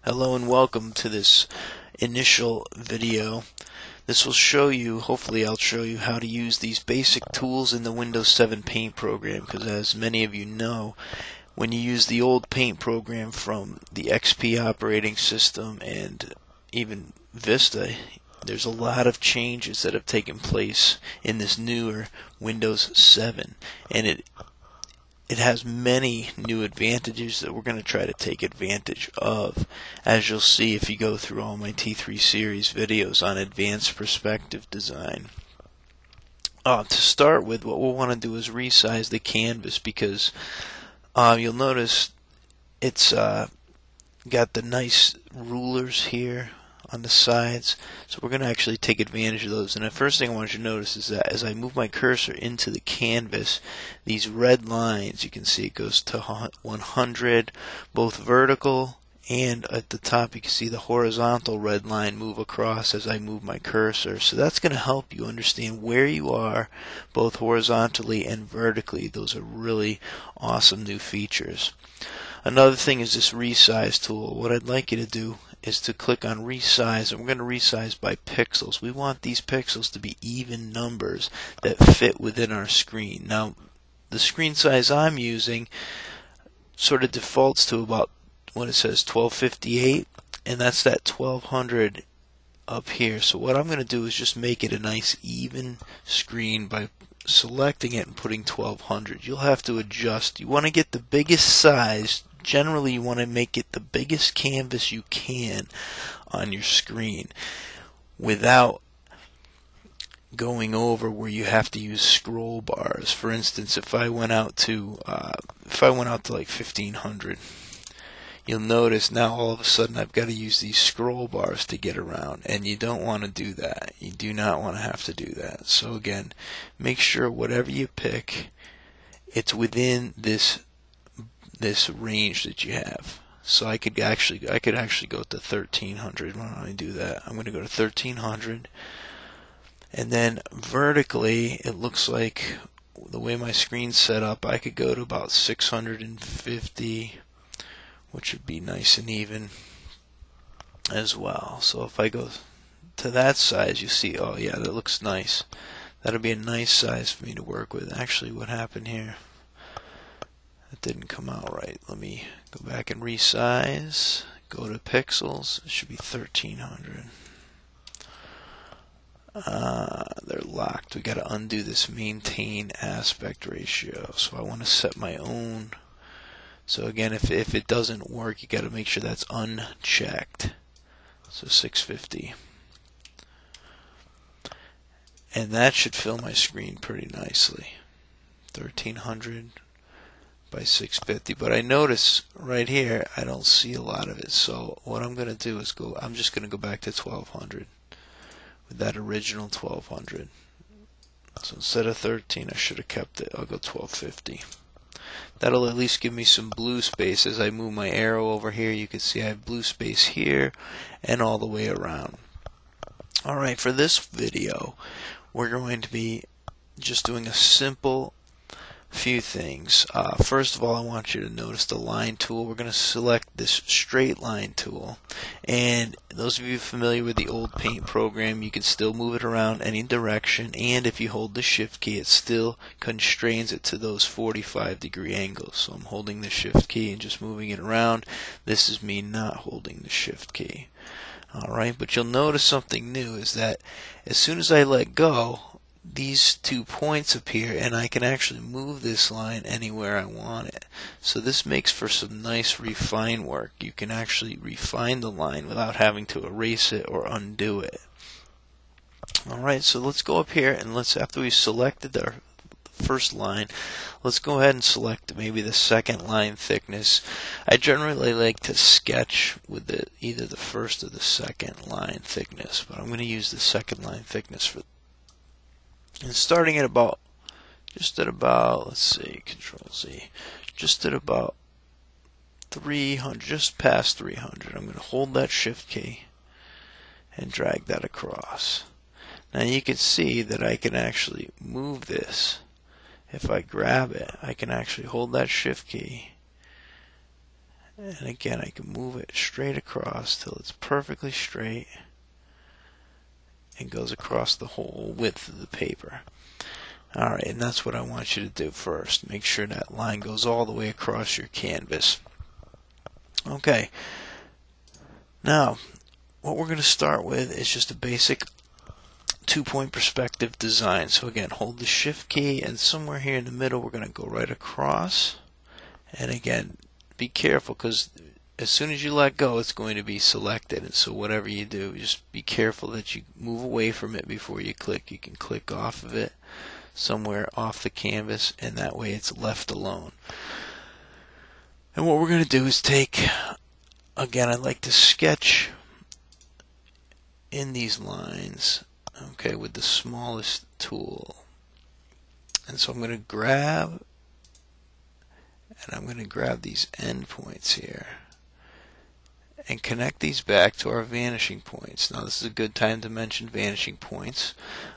Hello and welcome to this initial video. This will show you, hopefully I'll show you how to use these basic tools in the Windows 7 Paint program, because as many of you know, when you use the old Paint program from the XP operating system and even Vista, there's a lot of changes that have taken place in this newer Windows 7, and it has many new advantages that we're going to try to take advantage of, as you'll see if you go through all my T3 series videos on advanced perspective design. To start with, what we'll want to do is resize the canvas, because you'll notice it's got the nice rulers here on the sides, so we're going to actually take advantage of those. And the first thing I want you to notice is that as I move my cursor into the canvas, these red lines, you can see it goes to 100, both vertical and at the top you can see the horizontal red line move across as I move my cursor. So that's going to help you understand where you are both horizontally and vertically. Those are really awesome new features. Another thing is this Resize tool. What I'd like you to do is to click on Resize, and we're going to resize by pixels. We want these pixels to be even numbers that fit within our screen. Now, the screen size I'm using sort of defaults to about what it says 1258, and that's that 1200 up here. So what I'm going to do is just make it a nice even screen by selecting it and putting 1200. You'll have to adjust. You want to get the biggest size. Generally, you want to make it the biggest canvas you can on your screen without going over where you have to use scroll bars. For instance, if I went out to like 1500, you'll notice now all of a sudden I've got to use these scroll bars to get around, and you don't want to do that. You do not want to have to do that. So again, make sure whatever you pick, it's within this range that you have. So I could actually go to 1300. Why don't I do that? I'm going to go to 1300, and then vertically it looks like the way my screen's set up, I could go to about 650, which would be nice and even as well. So if I go to that size, you see, oh yeah, that looks nice. That'll be a nice size for me to work with. Actually, what happened here? It didn't come out right. Let me go back and resize. Go to pixels. It should be 1300. They're locked. We got to undo this maintain aspect ratio. So I want to set my own. So again, if it doesn't work, you got to make sure that's unchecked. So 650. And that should fill my screen pretty nicely. 1300 by 650, but I notice right here I don't see a lot of it. So what I'm going to do is I'm just going to go back to 1200 with that original 1200. So instead of 13, I should have kept it. I'll go 1250. That'll at least give me some blue space. As I move my arrow over here, you can see I have blue space here and all the way around. Alright, for this video we're going to be just doing a simple few things. First of all, I want you to notice the line tool. We're going to select this straight line tool, and those of you familiar with the old Paint program, you can still move it around any direction, and if you hold the shift key, it still constrains it to those 45-degree angles. So I'm holding the shift key and just moving it around. This is me not holding the shift key. Alright, but you'll notice something new is that as soon as I let go, these 2 points appear, and I can actually move this line anywhere I want it. So this makes for some nice refine work. You can actually refine the line without having to erase it or undo it. Alright, so let's go up here, and after we've selected our first line, let's go ahead and select maybe the second line thickness. I generally like to sketch with either the first or the second line thickness, but I'm going to use the second line thickness for. And starting at just at about, let's see, Control Z, just at about 300, just past 300. I'm going to hold that shift key and drag that across. Now you can see that I can actually move this. If I grab it, I can actually hold that shift key And again, I can move it straight across till it's perfectly straight and goes across the whole width of the paper. Alright, and that's what I want you to do first. Make sure that line goes all the way across your canvas. Okay, now what we're going to start with is just a basic two-point perspective design. So again, hold the shift key, and somewhere here in the middle we're going to go right across. And again, be careful, because as soon as you let go it's going to be selected, and so whatever you do, just be careful that you move away from it before you click. You can click off of it somewhere off the canvas, and that way it's left alone. And what we're going to do is take, again, I'd like to sketch in these lines, okay, with the smallest tool. And so I'm going to grab, and I'm going to grab these end points here and connect these back to our vanishing points. Now this is a good time to mention vanishing points.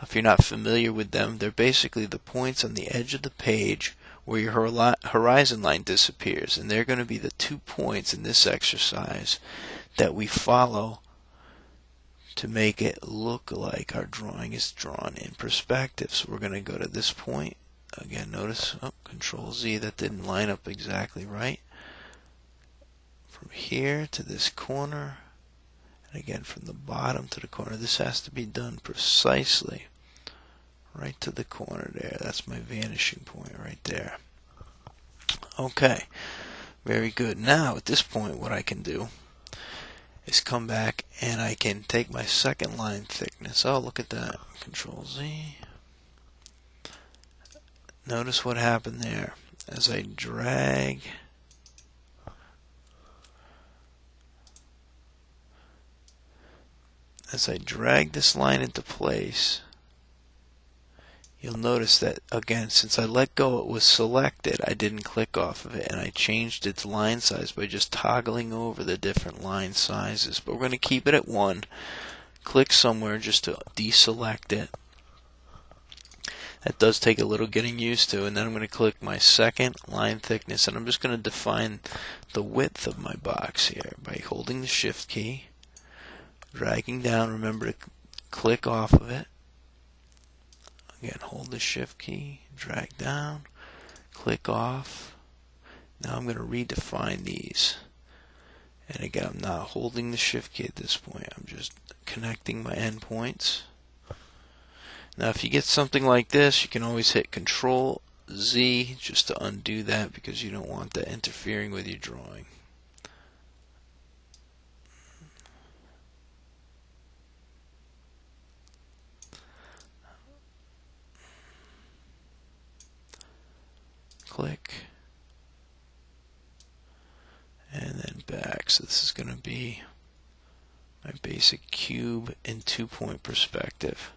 If you're not familiar with them, they're basically the points on the edge of the page where your horizon line disappears, and they're going to be the 2 points in this exercise that we follow to make it look like our drawing is drawn in perspective. So we're going to go to this point. Again, notice, Control Z, that didn't line up exactly right. From here to this corner, and again from the bottom to the corner. This has to be done precisely right to the corner there. That's my vanishing point right there. Okay, very good. Now at this point what I can do is come back and I can take my second line thickness. Oh, look at that. Control Z. Notice what happened there. As I drag this line into place, you'll notice that, again, since I let go it was selected, I didn't click off of it, and I changed its line size by just toggling over the different line sizes. But we're going to keep it at 1. Click somewhere just to deselect it. That does take a little getting used to. And then I'm going to click my second line thickness, and I'm just going to define the width of my box here by holding the shift key, dragging down. Remember to click off of it. Again, hold the shift key, drag down, click off. Now I'm going to redefine these. And again, I'm not holding the shift key at this point. I'm just connecting my endpoints. Now if you get something like this, you can always hit Control Z just to undo that, because you don't want that interfering with your drawing. Click, and then back. So this is going to be my basic cube in 2-point perspective.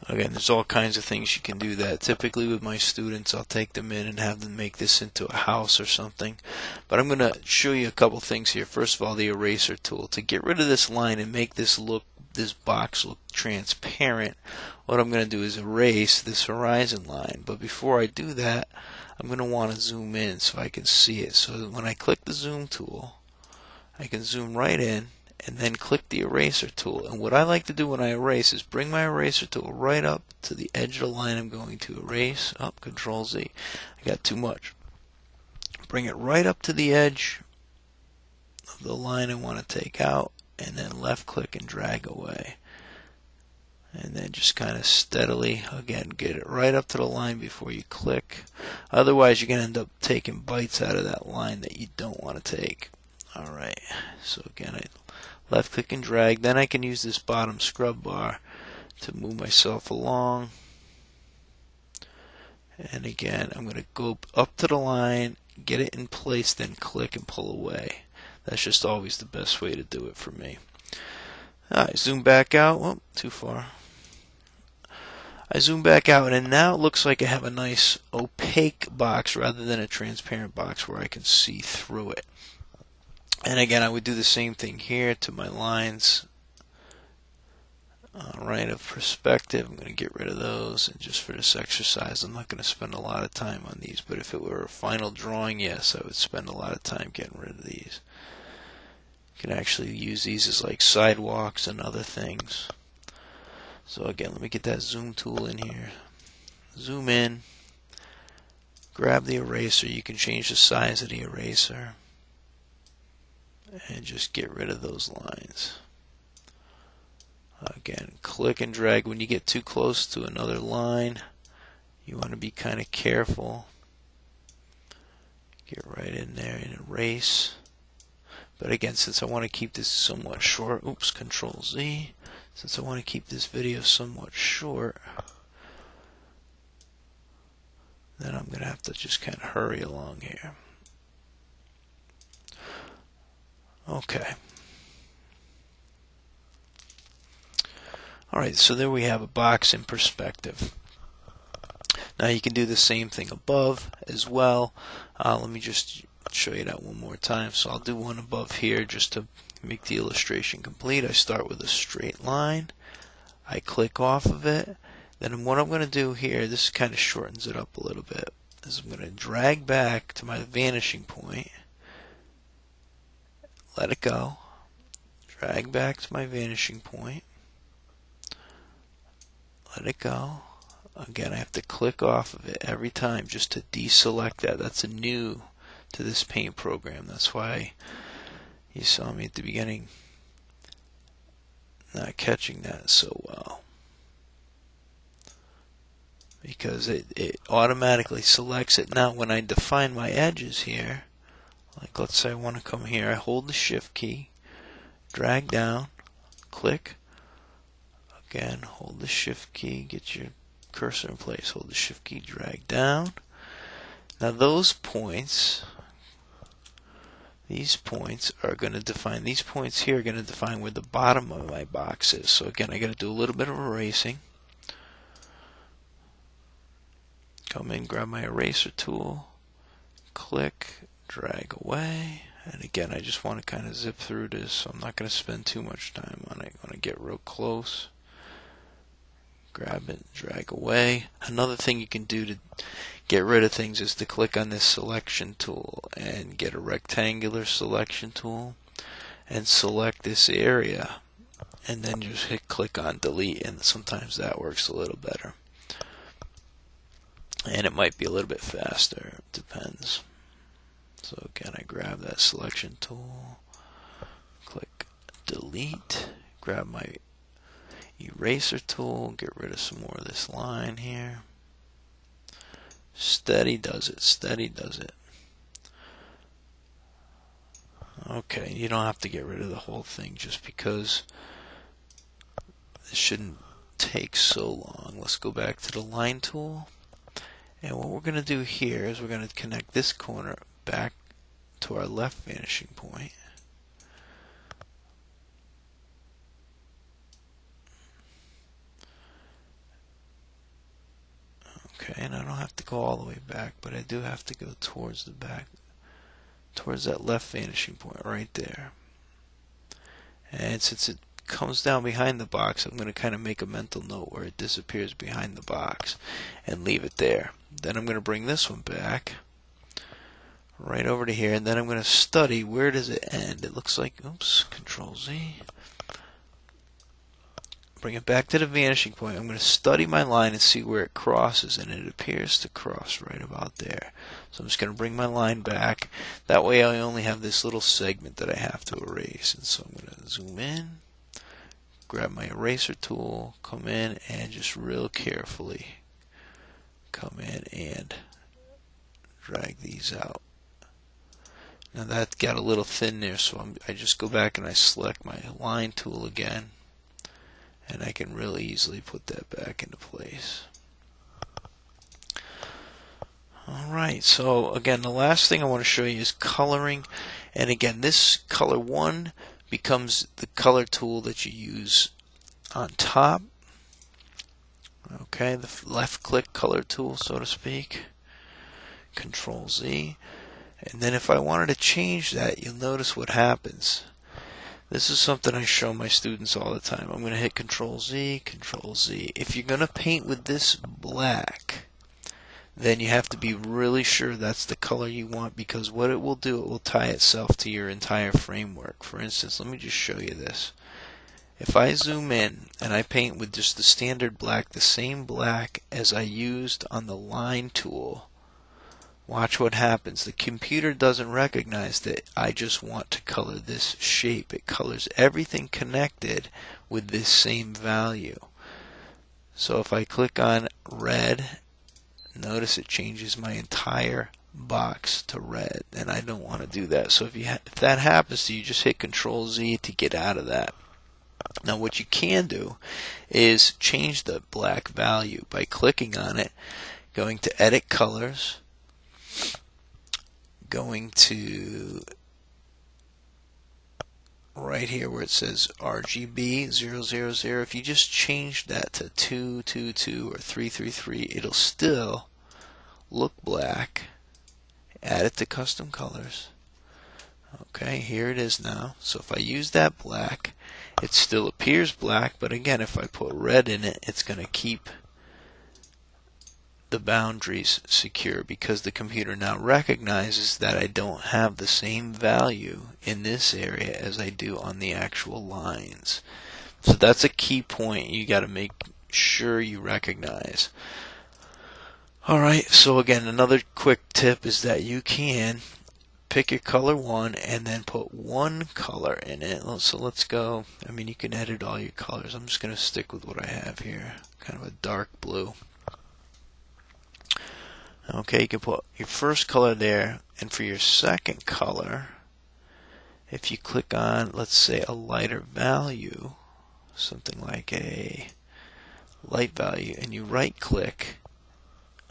Again, there's all kinds of things you can do that. Typically with my students, I'll take them in and have them make this into a house or something. But I'm going to show you a couple things here. First of all, the eraser tool. To get rid of this line and make this box look transparent, what I'm going to do is erase this horizon line. But before I do that, I'm going to want to zoom in so I can see it. So when I click the zoom tool, I can zoom right in, and then click the eraser tool. And what I like to do when I erase is bring my eraser tool right up to the edge of the line I'm going to erase. Up, Control Z. I got too much. Bring it right up to the edge of the line I want to take out, and then left click and drag away. And then just kind of steadily, again, get it right up to the line before you click. Otherwise you're going to end up taking bites out of that line that you don't want to take. Alright, so again, I left click and drag. Then I can use this bottom scrub bar to move myself along. And again, I'm going to go up to the line, get it in place, then click and pull away. That's just always the best way to do it for me. Alright, zoom back out. Whoop, too far. I zoom back out, and now it looks like I have a nice opaque box rather than a transparent box where I can see through it. And again, I would do the same thing here to my lines. Alright, of perspective, I'm going to get rid of those, and just for this exercise I'm not going to spend a lot of time on these, but if it were a final drawing, yes, I would spend a lot of time getting rid of these. You can actually use these as like sidewalks and other things. So again, let me get that zoom tool in here. Zoom in, grab the eraser. You can change the size of the eraser and just get rid of those lines. Again, click and drag. When you get too close to another line, you want to be kind of careful. Get right in there and erase. But again, since I want to keep this somewhat short, oops, Control Z. Since I want to keep this video somewhat short, then I'm going to have to just kind of hurry along here. Okay. Alright, so there we have a box in perspective. Now you can do the same thing above as well. Let me just show you that one more time. So I'll do one above here just to make the illustration complete. I start with a straight line. I click off of it. Then what I'm going to do here, this kind of shortens it up a little bit, is I'm going to drag back to my vanishing point. Let it go. Drag back to my vanishing point. Let it go. Again, I have to click off of it every time just to deselect that. That's a new to this paint program. That's why you saw me at the beginning not catching that so well. Because it automatically selects it. Now when I define my edges here, like let's say I want to come here, I hold the shift key, drag down, click. Again, hold the shift key, get your cursor in place, hold the shift key, drag down. Now those points, these points are going to define, these points here are going to define where the bottom of my box is. So again, I got to do a little bit of erasing. Come in, grab my eraser tool, click, drag away. And again, I just want to kind of zip through this, so I'm not going to spend too much time on it. I want to get real close. Grab it, drag away. Another thing you can do to get rid of things is to click on this selection tool and get a rectangular selection tool and select this area, and then just hit click on delete, and sometimes that works a little better. And it might be a little bit faster, it depends. So again, I grab that selection tool, click delete, grab my eraser tool, get rid of some more of this line here. Steady does it, steady does it. Okay, you don't have to get rid of the whole thing just because this shouldn't take so long. Let's go back to the line tool. And what we're going to do here is we're going to connect this corner back to our left vanishing point. Okay, and I don't have to go all the way back, but I do have to go towards the back, towards that left vanishing point right there. And since it comes down behind the box, I'm going to kind of make a mental note where it disappears behind the box and leave it there. Then I'm going to bring this one back right over to here, and then I'm going to study where does it end. It looks like, oops, Control Z. Bring it back to the vanishing point. I'm going to study my line and see where it crosses, and it appears to cross right about there. So I'm just going to bring my line back. That way I only have this little segment that I have to erase. And so I'm going to zoom in, grab my eraser tool, come in, and just real carefully come in and drag these out. Now that got a little thin there, so I just go back and I select my line tool again, and I can really easily put that back into place. Alright, so again, the last thing I want to show you is coloring. And again, this color 1 becomes the color tool that you use on top. Okay, the left click color tool, so to speak. Control Z. And then if I wanted to change that, you'll notice what happens. This is something I show my students all the time. I'm going to hit Control Z, Control Z. If you're going to paint with this black, then you have to be really sure that's the color you want, because what it will do, it will tie itself to your entire framework. For instance, let me just show you this. If I zoom in and I paint with just the standard black, the same black as I used on the line tool, watch what happens. The computer doesn't recognize that I just want to color this shape. It colors everything connected with this same value. So if I click on red, notice it changes my entire box to red, and I don't want to do that. So if that happens to you, just hit Control Z to get out of that. Now what you can do is change the black value by clicking on it, going to Edit Colors, going to right here where it says RGB 000. If you just change that to 222 or 333, it'll still look black. Add it to custom colors. Okay, here it is now. So if I use that black, it still appears black, but again, if I put red in it, it's going to keep the boundaries secure, because the computer now recognizes that I don't have the same value in this area as I do on the actual lines. So that's a key point you got to make sure you recognize. Alright, so again, another quick tip is that you can pick your color 1 and then put one color in it. So let's go, I mean, you can edit all your colors. I'm just going to stick with what I have here, kind of a dark blue. Okay, you can put your first color there, and for your second color, if you click on, let's say, a lighter value, something like a light value, and you right click,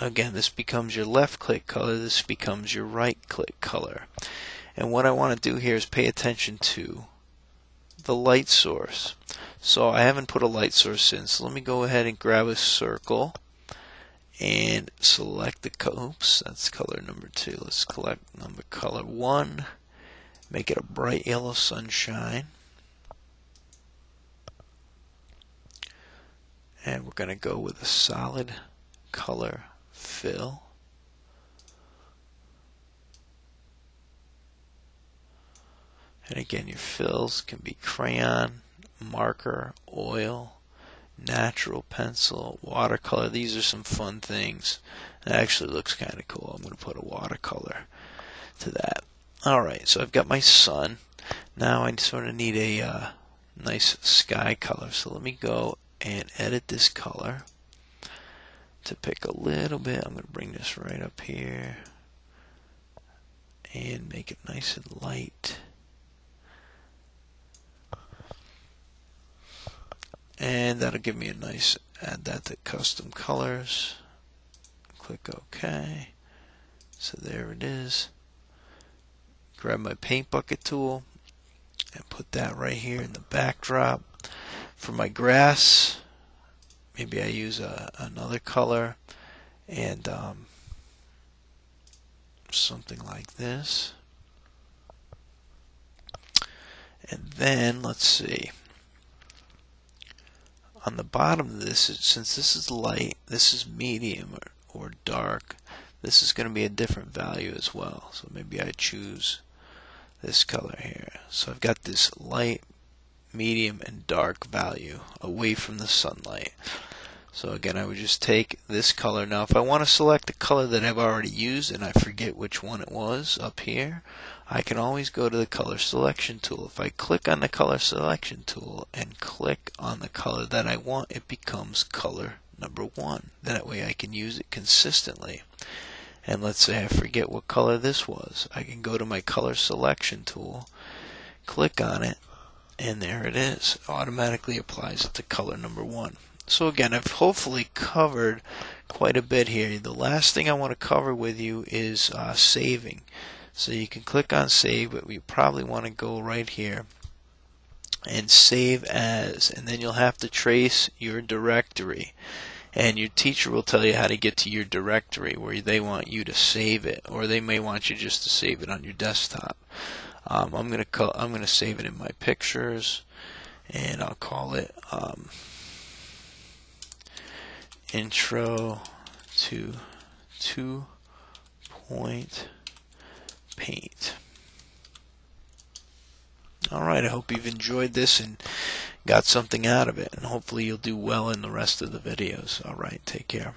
again, this becomes your left click color, this becomes your right click color. And what I want to do here is pay attention to the light source. So I haven't put a light source in, so let me go ahead and grab a circle and select the oops, that's color number 2. Let's select color 1, make it a bright yellow sunshine, and we're going to go with a solid color fill. And again, your fills can be crayon, marker, oil, natural pencil, watercolor. These are some fun things. It actually looks kind of cool. I'm going to put a watercolor to that. Alright, so I've got my sun. Now I sort of need a nice sky color. So let me go and edit this color to pick a little bit. I'm going to bring this right up here and make it nice and light. And that'll give me a nice, add that to custom colors. Click OK. So there it is. Grab my paint bucket tool and put that right here in the backdrop. For my grass, maybe I use another color and something like this. And then let's see. On the bottom of this, since this is light, this is medium or dark, this is going to be a different value as well. So maybe I choose this color here. So I've got this light, medium, and dark value away from the sunlight. So again, I would just take this color. Now if I want to select the color that I've already used and I forget which one it was up here, I can always go to the color selection tool. If I click on the color selection tool and click on the color that I want, it becomes color number 1. That way I can use it consistently. And let's say I forget what color this was. I can go to my color selection tool, click on it, and there it is. It automatically applies it to color number 1. So again, I've hopefully covered quite a bit here. The last thing I want to cover with you is saving. So you can click on save, but we probably want to go right here and save as, and then you'll have to trace your directory. And your teacher will tell you how to get to your directory where they want you to save it, or they may want you just to save it on your desktop. I'm gonna save it in my pictures, and I'll call it Intro to 2-point paint. Alright, I hope you've enjoyed this and got something out of it, and hopefully you'll do well in the rest of the videos. Alright, take care.